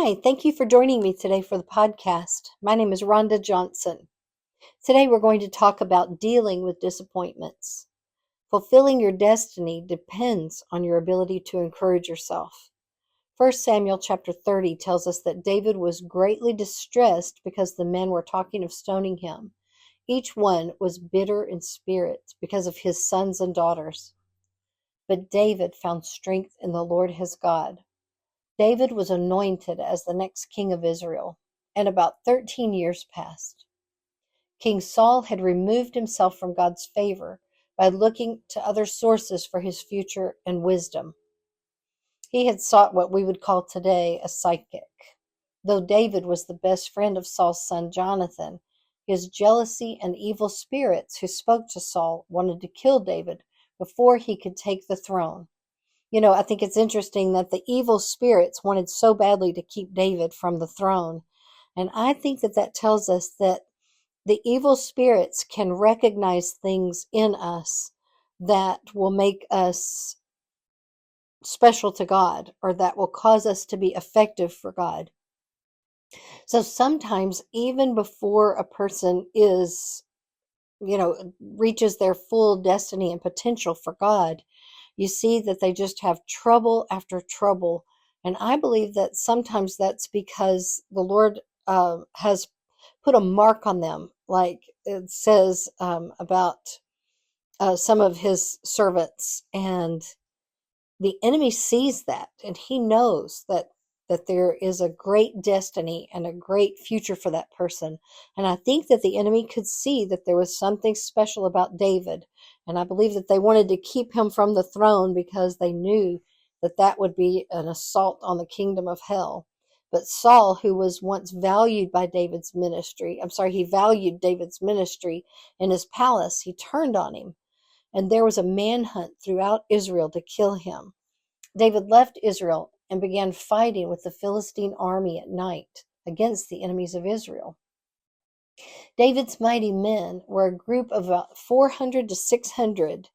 Hi, thank you for joining me today for the podcast. My name is Rhonda Johnson. Today we're going to talk about dealing with disappointments. Fulfilling your destiny depends on your ability to encourage yourself. 1 Samuel chapter 30 tells us that David was greatly distressed because the men were talking of stoning him. Each one was bitter in spirit because of his sons and daughters. But David found strength in the Lord his God. David was anointed as the next king of Israel, and about 13 years passed. King Saul had removed himself from God's favor by looking to other sources for his future and wisdom. He had sought what we would call today a psychic. Though David was the best friend of Saul's son Jonathan, his jealousy and evil spirits who spoke to Saul wanted to kill David before he could take the throne. I think it's interesting that the evil spirits wanted so badly to keep David from the throne. And I think that tells us that the evil spirits can recognize things in us that will make us special to God, or that will cause us to be effective for God. So sometimes, even before a person reaches their full destiny and potential for God, you see that they just have trouble after trouble. And I believe that sometimes that's because the Lord has put a mark on them, like it says about some of his servants. And the enemy sees that, and he knows that there is a great destiny and a great future for that person. And I think that the enemy could see that there was something special about David. And I believe that they wanted to keep him from the throne because they knew that would be an assault on the kingdom of hell. But Saul, who was once valued by he valued David's ministry in his palace, he turned on him. And there was a manhunt throughout Israel to kill him. David left Israel and began fighting with the Philistine army at night against the enemies of Israel. David's mighty men were a group of about 400 to 600,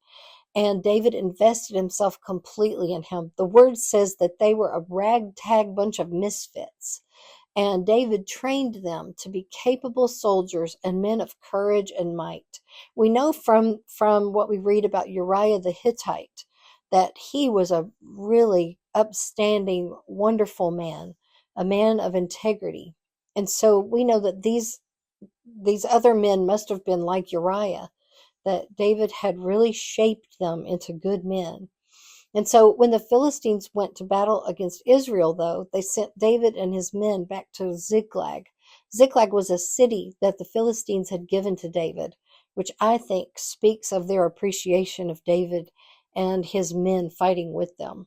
and David invested himself completely in him. The word says that they were a ragtag bunch of misfits, and David trained them to be capable soldiers and men of courage and might. We know from what we read about Uriah the Hittite that he was a really upstanding, wonderful man, a man of integrity. And so we know that these other men must have been like Uriah, that David had really shaped them into good men. And so when the Philistines went to battle against Israel, though, they sent David and his men back to Ziklag. Ziklag was a city that the Philistines had given to David, which I think speaks of their appreciation of David and his men fighting with them.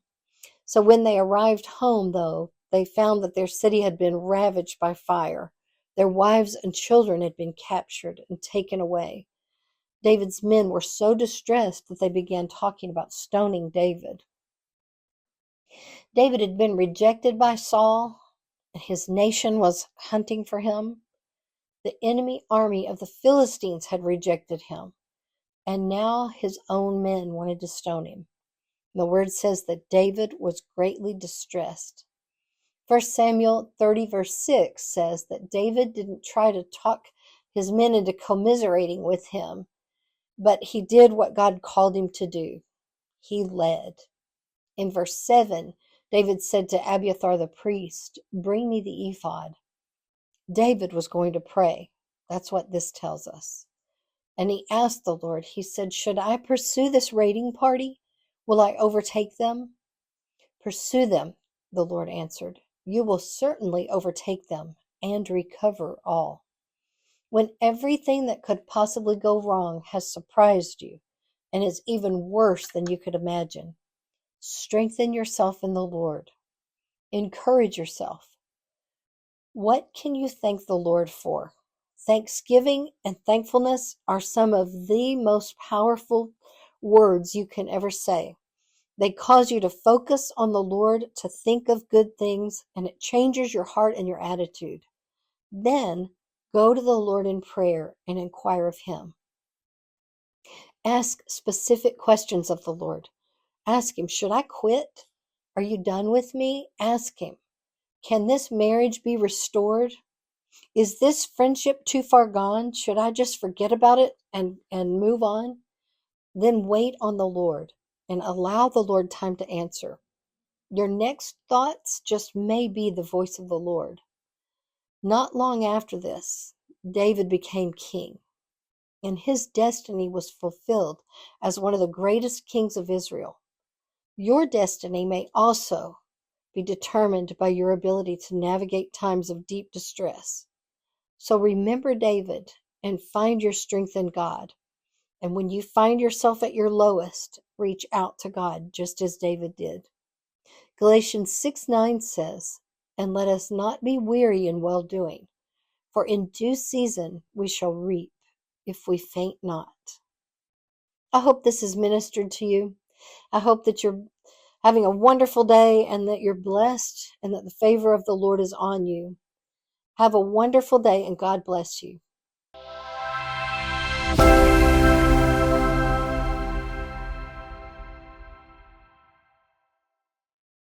So when they arrived home, though, they found that their city had been ravaged by fire. Their wives and children had been captured and taken away. David's men were so distressed that they began talking about stoning David. David had been rejected by Saul, and his nation was hunting for him. The enemy army of the Philistines had rejected him, and now his own men wanted to stone him. The word says that David was greatly distressed. 1 Samuel 30 verse 6 says that David didn't try to talk his men into commiserating with him, but he did what God called him to do. He led. In verse 7, David said to Abiathar the priest, "Bring me the ephod." David was going to pray. That's what this tells us. And he asked the Lord, he said, "Should I pursue this raiding party? Will I overtake them?" "Pursue them," the Lord answered. "You will certainly overtake them and recover all." When everything that could possibly go wrong has surprised you and is even worse than you could imagine, strengthen yourself in the Lord. Encourage yourself. What can you thank the Lord for? Thanksgiving and thankfulness are some of the most powerful words you can ever say. They cause you to focus on the Lord, to think of good things, and it changes your heart and your attitude. Then go to the Lord in prayer and inquire of Him. Ask specific questions of the Lord. Ask Him, "Should I quit? Are you done with me?" Ask Him. Can this marriage be restored? Is this friendship too far gone? Should I just forget about it and move on? Then wait on the Lord and allow the Lord time to answer. Your next thoughts just may be the voice of the Lord. Not long after this, David became king, and his destiny was fulfilled as one of the greatest kings of Israel. Your destiny may also be determined by your ability to navigate times of deep distress. So remember David and find your strength in God. And when you find yourself at your lowest, reach out to God just as David did. Galatians 6:9 says, "And let us not be weary in well-doing, for in due season we shall reap if we faint not." I hope this has ministered to you. I hope that you're having a wonderful day and that you're blessed and that the favor of the Lord is on you. Have a wonderful day and God bless you.